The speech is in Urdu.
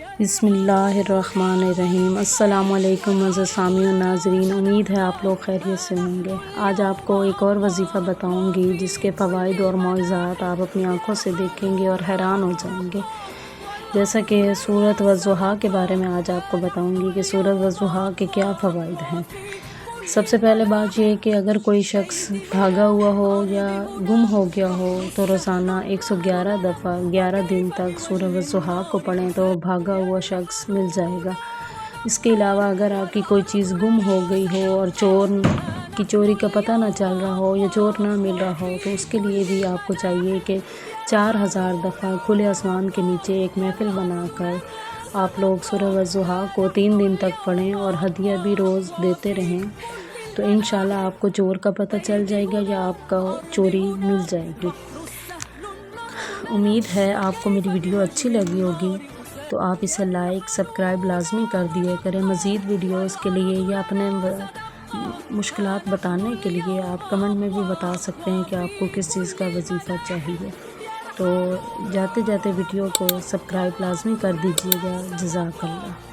بسم اللہ الرحمن الرحیم۔ السلام علیکم عزیز سامعین ناظرین، امید ہے آپ لوگ خیریت سے ہوں گے۔ آج آپ کو ایک اور وظیفہ بتاؤں گی جس کے فوائد اور معجزات آپ اپنی آنکھوں سے دیکھیں گے اور حیران ہو جائیں گے۔ جیسا کہ سورۃ والضحیٰ کے بارے میں آج آپ کو بتاؤں گی کہ سورۃ والضحیٰ کے کیا فوائد ہیں۔ سب سے پہلے بات یہ ہے کہ اگر کوئی شخص بھاگا ہوا ہو یا گم ہو گیا ہو تو روزانہ 111 دفعہ 11 دن تک سورۃ والضحیٰ کو پڑھیں تو بھاگا ہوا شخص مل جائے گا۔ اس کے علاوہ اگر آپ کی کوئی چیز گم ہو گئی ہو اور چوری کا پتہ نہ چل رہا ہو یا چور نہ مل رہا ہو تو اس کے لیے بھی آپ کو چاہیے کہ 4000 دفعہ کھلے آسمان کے نیچے ایک محفل بنا کر آپ لوگ سورۃ والضحیٰ کو 3 دن تک پڑھیں اور ہدیہ بھی روز دیتے رہیں، تو انشاءاللہ آپ کو چور کا پتہ چل جائے گا یا آپ کا چوری مل جائے گی۔ امید ہے آپ کو میری ویڈیو اچھی لگی ہوگی، تو آپ اسے لائک سبسکرائب لازمی کر دیا کریں۔ مزید ویڈیوز کے لیے یا اپنے مشکلات بتانے کے لیے آپ کمنٹ میں بھی بتا سکتے ہیں کہ آپ کو کس چیز کا وظیفہ چاہیے۔ تو جاتے جاتے ویڈیو کو سبسکرائب لازمی کر دیجیے گا۔ جزاک اللہ۔